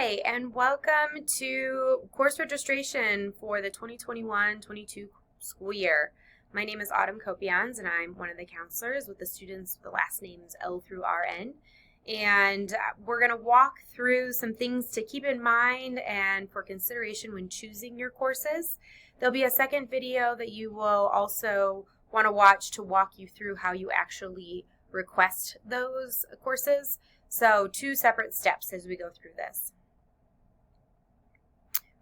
Hi, and welcome to course registration for the 2021-22 school year. My name is Autumn Kopians, and I'm one of the counselors with the students with the last names L through RN. And we're going to walk through some things to keep in mind and for consideration when choosing your courses. There'll be a second video that you will also want to watch to walk you through how you actually request those courses. So 2 separate steps as we go through this.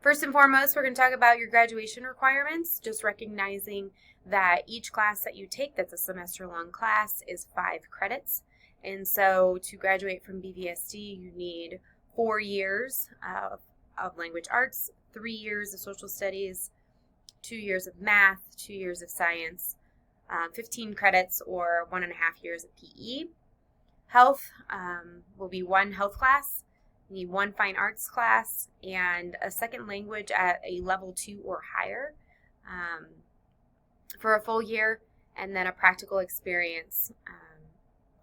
First and foremost, we're going to talk about your graduation requirements, just recognizing that each class that you take that's a semester-long class is 5 credits. And so to graduate from BVSD, you need 4 years of language arts, 3 years of social studies, 2 years of math, 2 years of science, 15 credits or 1.5 years of PE. Health will be 1 health class, you need 1 fine arts class, and a second language at a level 2 or higher for a full year, and then a practical experience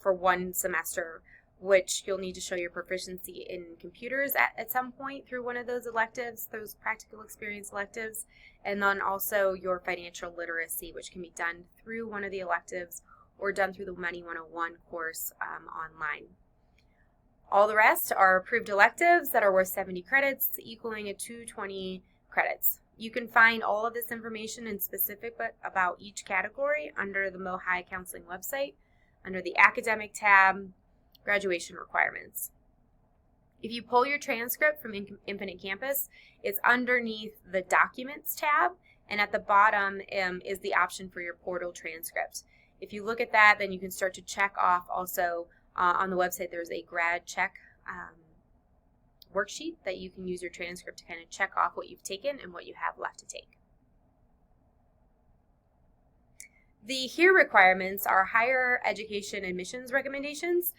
for 1 semester, which you'll need to show your proficiency in computers at some point through one of those electives, those practical experience electives, and then also your financial literacy, which can be done through one of the electives or done through the Money 101 course online. All the rest are approved electives that are worth 70 credits, equaling a 220 credits. You can find all of this information and specific about each category under the MoHi Counseling website, under the Academic tab, Graduation Requirements. If you pull your transcript from Infinite Campus, it's underneath the Documents tab, and at the bottom is the option for your portal transcript. If you look at that, then you can start to check off also on the website. There's a grad check worksheet that you can use your transcript to kind of check off what you've taken and what you have left to take. The HERE requirements are higher education admissions recommendations.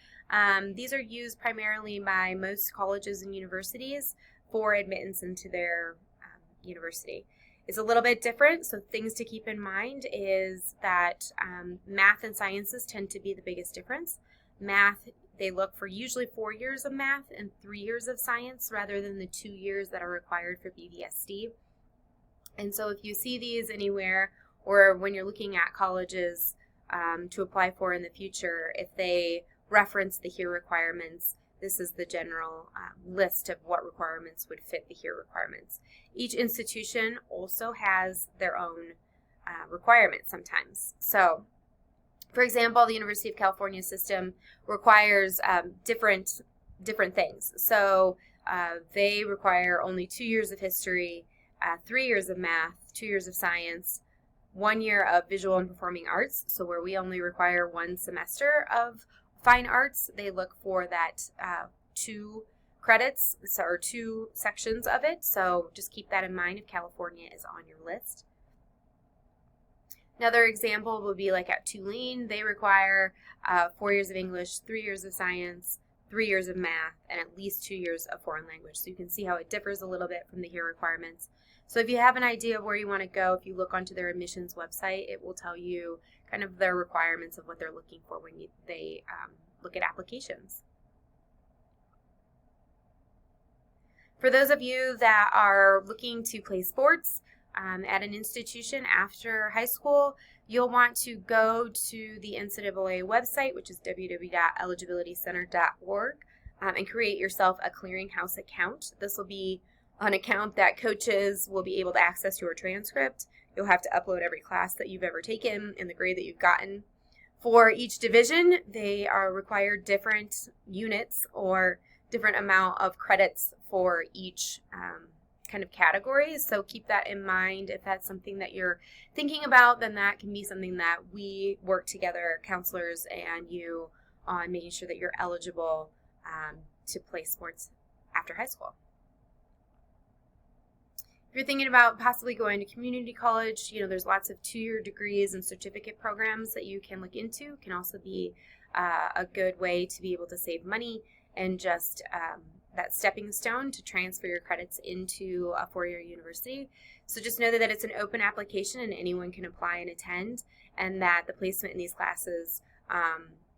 These are used primarily by most colleges and universities for admittance into their university. It's a little bit different, so things to keep in mind is that math and sciences tend to be the biggest difference. Math, they look for usually 4 years of math and 3 years of science rather than the 2 years that are required for BVSD. And so if you see these anywhere or when you're looking at colleges to apply for in the future, if they reference the HERE requirements, this is the general list of what requirements would fit the HERE requirements. Each institution also has their own requirements sometimes. So, for example, the University of California system requires different things. So they require only 2 years of history, 3 years of math, 2 years of science, 1 year of visual and performing arts. So where we only require 1 semester of fine arts, they look for that 2 credits, or 2 sections of it. So just keep that in mind if California is on your list. Another example would be like at Tulane, they require 4 years of English, 3 years of science, 3 years of math, and at least 2 years of foreign language. So you can see how it differs a little bit from the HERE requirements. So if you have an idea of where you want to go, if you look onto their admissions website, it will tell you kind of their requirements of what they're looking for when they look at applications. For those of you that are looking to play sports at an institution after high school, you'll want to go to the NCAA website, which is www.eligibilitycenter.org, and create yourself a clearinghouse account. This will be an account that coaches will be able to access your transcript. You'll have to upload every class that you've ever taken and the grade that you've gotten. For each division, they are required different units or different amount of credits for each kind of category. So keep that in mind. If that's something that you're thinking about, then that can be something that we work together, counselors and you, on making sure that you're eligible to play sports after high school. If you're thinking about possibly going to community college, there's lots of 2-year degrees and certificate programs that you can look into. Can also be a good way to be able to save money and just that stepping stone to transfer your credits into a 4-year university. So just know that it's an open application and anyone can apply and attend, and that the placement in these classes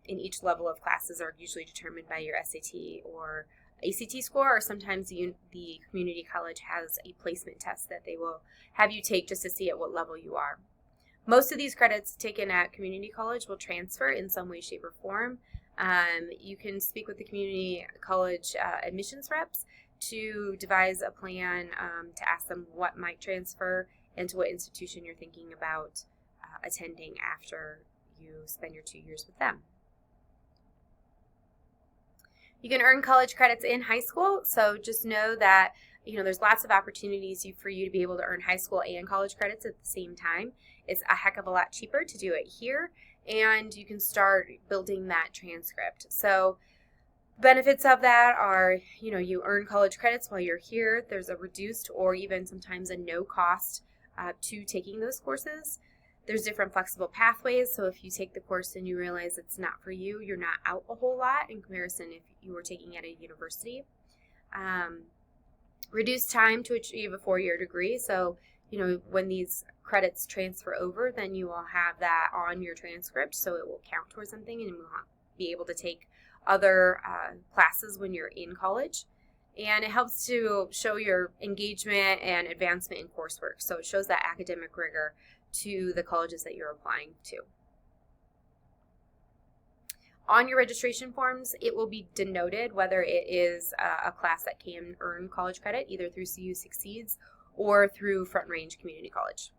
in each level of classes are usually determined by your SAT or ACT score, or sometimes the community college has a placement test that they will have you take just to see at what level you are. Most of these credits taken at community college will transfer in some way, shape, or form. You can speak with the community college admissions reps to devise a plan to ask them what might transfer and to what institution you're thinking about attending after you spend your 2 years with them. You can earn college credits in high school, so just know that there's lots of opportunities for you to be able to earn high school and college credits at the same time. It's a heck of a lot cheaper to do it here, and you can start building that transcript. So benefits of that are, you earn college credits while you're here. There's a reduced or even sometimes a no cost to taking those courses. There's different flexible pathways, so if you take the course and you realize it's not for you, you're not out a whole lot in comparison if you were taking it at a university. Reduced time to achieve a 4-year degree, so when these credits transfer over, then you will have that on your transcript, so it will count towards something, and you will be able to take other classes when you're in college. And it helps to show your engagement and advancement in coursework, so it shows that academic rigor to the colleges that you're applying to. On your registration forms, it will be denoted whether it is a class that can earn college credit, either through CU Succeeds or through Front Range Community College.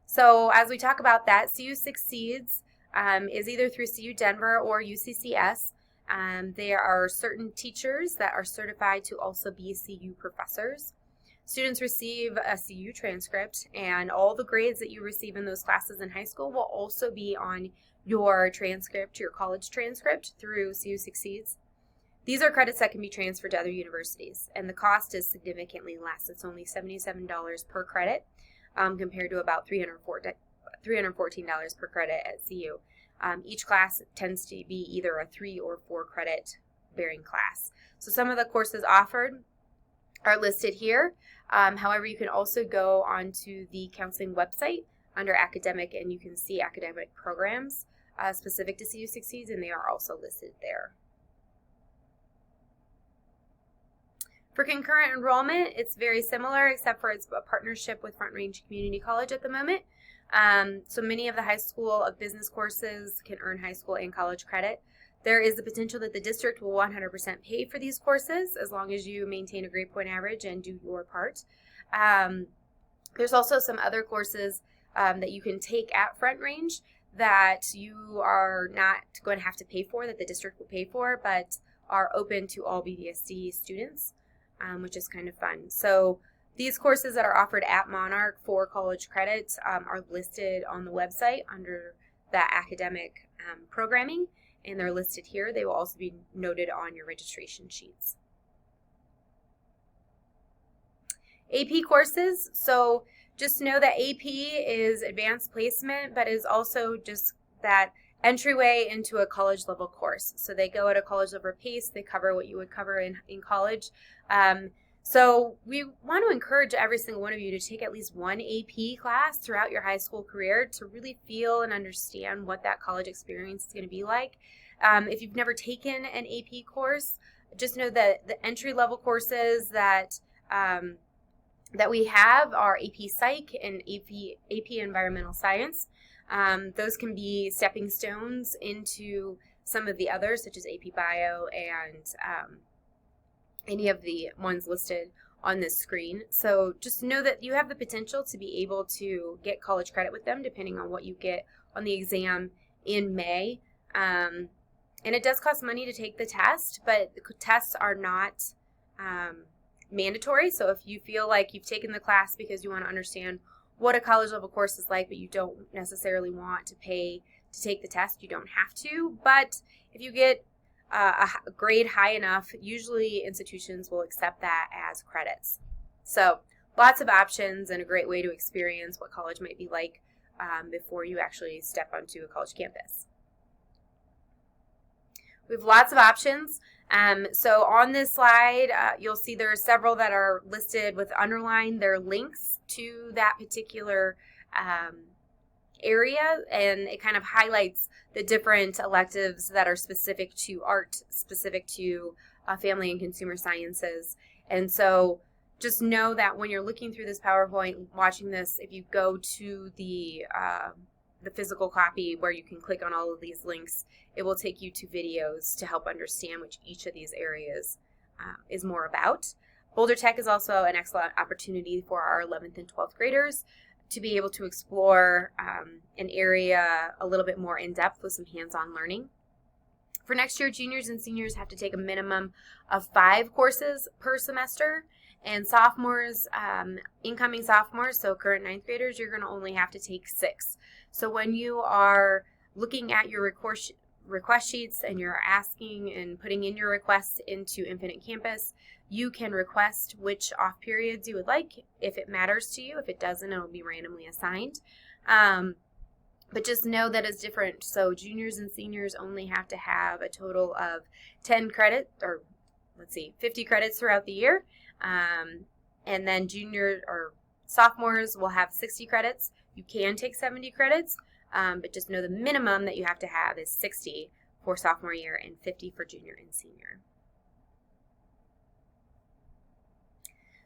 So as we talk about that, CU Succeeds is either through CU Denver or UCCS. There are certain teachers that are certified to also be CU professors. Students receive a CU transcript, and all the grades that you receive in those classes in high school will also be on your transcript, your college transcript through CU Succeeds. These are credits that can be transferred to other universities, and the cost is significantly less. It's only $77 per credit compared to about $314 per credit at CU. Each class tends to be either a 3 or 4 credit bearing class. So some of the courses offered are listed here. However, you can also go onto the counseling website under academic, and you can see academic programs specific to CU Succeeds, and they are also listed there. For concurrent enrollment, it's very similar, except for it's a partnership with Front Range Community College at the moment. So many of the high school of business courses can earn high school and college credit. There is the potential that the district will 100% pay for these courses as long as you maintain a grade point average and do your part. There's also some other courses that you can take at Front Range that you are not going to have to pay for, that the district will pay for, but are open to all BDSD students, which is kind of fun. So these courses that are offered at Monarch for college credits are listed on the website under that academic programming, and they're listed here. They will also be noted on your registration sheets. AP courses, so just know that AP is advanced placement, but is also just that entryway into a college level course. So they go at a college level pace, they cover what you would cover in college. So we want to encourage every single one of you to take at least one AP class throughout your high school career to really feel and understand what that college experience is going to be like. If you've never taken an AP course, just know that the entry-level courses that we have are AP Psych and AP Environmental Science. Those can be stepping stones into some of the others, such as AP Bio and any of the ones listed on this screen. So just know that you have the potential to be able to get college credit with them depending on what you get on the exam in May. And it does cost money to take the test, but the tests are not mandatory. So if you feel like you've taken the class because you want to understand what a college level course is like, but you don't necessarily want to pay to take the test, you don't have to. But if you get a grade high enough, usually institutions will accept that as credits. So lots of options and a great way to experience what college might be like before you actually step onto a college campus. We have lots of options. So on this slide, you'll see there are several that are listed with underlined. They're links to that particular area, and it kind of highlights the different electives that are specific to art, specific to family and consumer sciences. And so just know that when you're looking through this PowerPoint, watching this, if you go to the physical copy where you can click on all of these links, it will take you to videos to help understand which each of these areas is more about. Boulder Tech is also an excellent opportunity for our 11th and 12th graders to be able to explore an area a little bit more in depth with some hands-on learning. For next year, juniors and seniors have to take a minimum of 5 courses per semester, and sophomores, incoming sophomores, so current 9th graders, you're going to only have to take 6. So when you are looking at your request sheets and you're asking and putting in your requests into Infinite Campus, you can request which off periods you would like if it matters to you. If it doesn't, it will be randomly assigned. But just know that it's different. So juniors and seniors only have to have a total of 50 credits throughout the year. And then junior or sophomores will have 60 credits. You can take 70 credits, but just know the minimum that you have to have is 60 for sophomore year and 50 for junior and senior.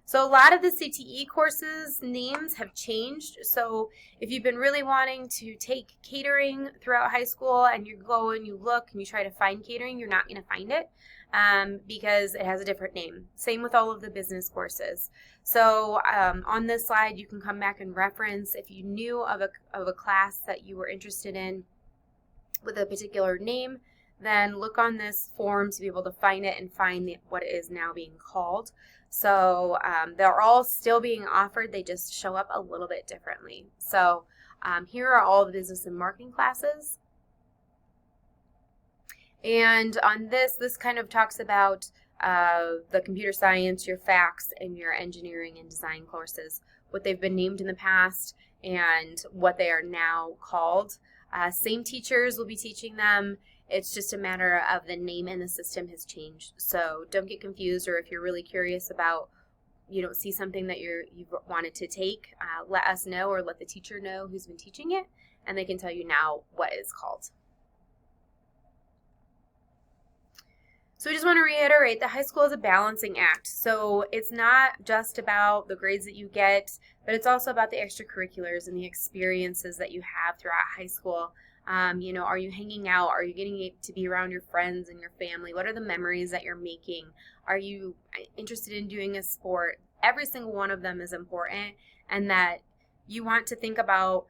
So a lot of the CTE courses names have changed. So if you've been really wanting to take catering throughout high school and you go and you look and you try to find catering, you're not going to find it because it has a different name. Same with all of the business courses. So on this slide, you can come back and reference if you knew of a class that you were interested in with a particular name, then look on this form to be able to find it and find what it is now being called. So they're all still being offered, they just show up a little bit differently. So here are all the business and marketing classes. And on this kind of talks about the computer science, your FACS, and your engineering and design courses, what they've been named in the past and what they are now called. Same teachers will be teaching them. It's just a matter of the name in the system has changed. So don't get confused, or if you're really curious about, you don't see something that you've wanted to take, let us know or let the teacher know who's been teaching it, and they can tell you now what it's called. So we just want to reiterate that high school is a balancing act. So it's not just about the grades that you get, but it's also about the extracurriculars and the experiences that you have throughout high school. Are you hanging out? Are you getting to be around your friends and your family? What are the memories that you're making? Are you interested in doing a sport? Every single one of them is important, and that you want to think about,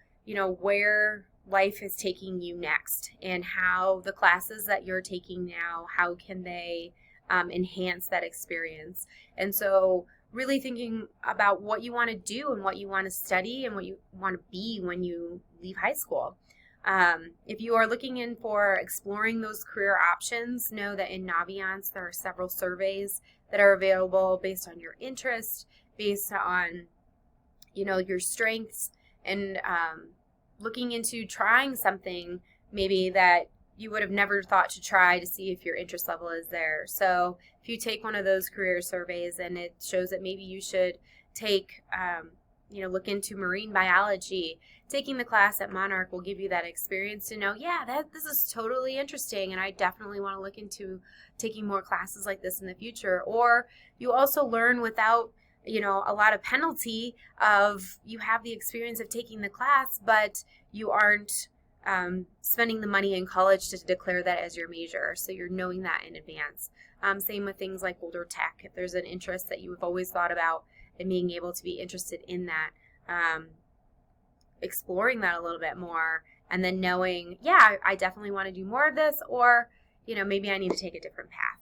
where life is taking you next and how the classes that you're taking now, how can they enhance that experience? And so really thinking about what you want to do and what you want to study and what you want to be when you leave high school. If you are looking in for exploring those career options, know that in Naviance there are several surveys that are available based on your interest, based on, your strengths, and looking into trying something maybe that you would have never thought to try to see if your interest level is there. So if you take one of those career surveys and it shows that maybe you should take, look into marine biology, taking the class at Monarch will give you that experience to know, this is totally interesting and I definitely want to look into taking more classes like this in the future. Or you also learn without, a lot of penalty of you have the experience of taking the class, but you aren't spending the money in college to declare that as your major. So you're knowing that in advance. Same with things like Boulder Tech. If there's an interest that you have always thought about and being able to be interested in that, exploring that a little bit more, and then knowing, I definitely want to do more of this, or, maybe I need to take a different path.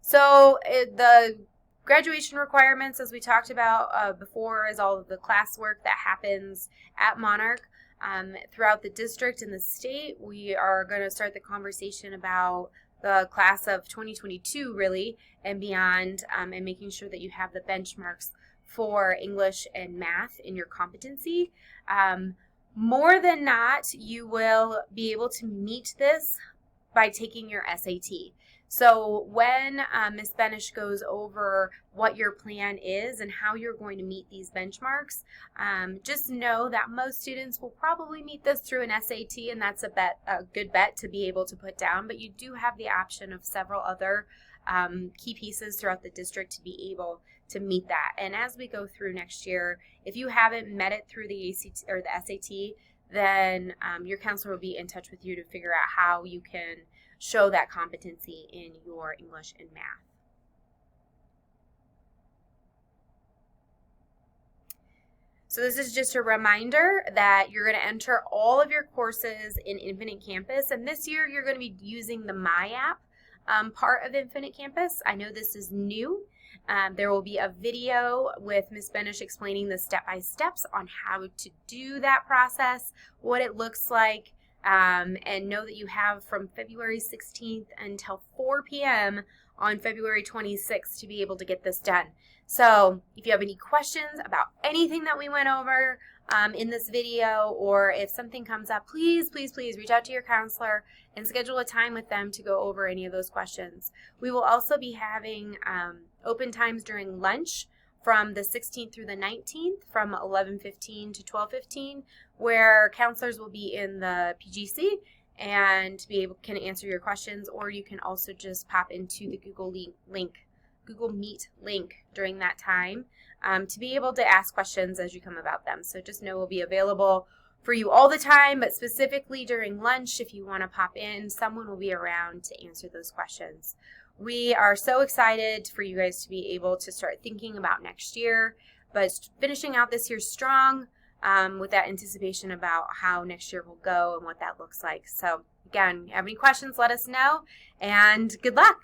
So the graduation requirements, as we talked about before, is all of the classwork that happens at Monarch. Throughout the district and the state, we are going to start the conversation about the class of 2022 really and beyond, and making sure that you have the benchmarks for English and math in your competency. More than not, you will be able to meet this by taking your SAT. So when Ms. Benish goes over what your plan is and how you're going to meet these benchmarks, just know that most students will probably meet this through an SAT, and that's a good bet to be able to put down, but you do have the option of several other key pieces throughout the district to be able to meet that. And as we go through next year, if you haven't met it through the ACT or the SAT, then your counselor will be in touch with you to figure out how you can show that competency in your English and math. So this is just a reminder that you're going to enter all of your courses in Infinite Campus, and this year you're going to be using the My App part of Infinite Campus. I know this is new. There will be a video with Ms. Benish explaining the step-by-steps on how to do that process, what it looks like, and know that you have from February 16th until 4 p.m. on February 26th to be able to get this done. So if you have any questions about anything that we went over in this video, or if something comes up, please reach out to your counselor and schedule a time with them to go over any of those questions. We will also be having open times during lunch from the 16th through the 19th from 11:15 to 12:15, where counselors will be in the PGC and can answer your questions, or you can also just pop into the Google Meet link during that time to be able to ask questions as you come about them. So just know we'll be available for you all the time, but specifically during lunch, if you want to pop in, someone will be around to answer those questions. We are so excited for you guys to be able to start thinking about next year, but finishing out this year strong with that anticipation about how next year will go and what that looks like. So again, if you have any questions, let us know, and good luck.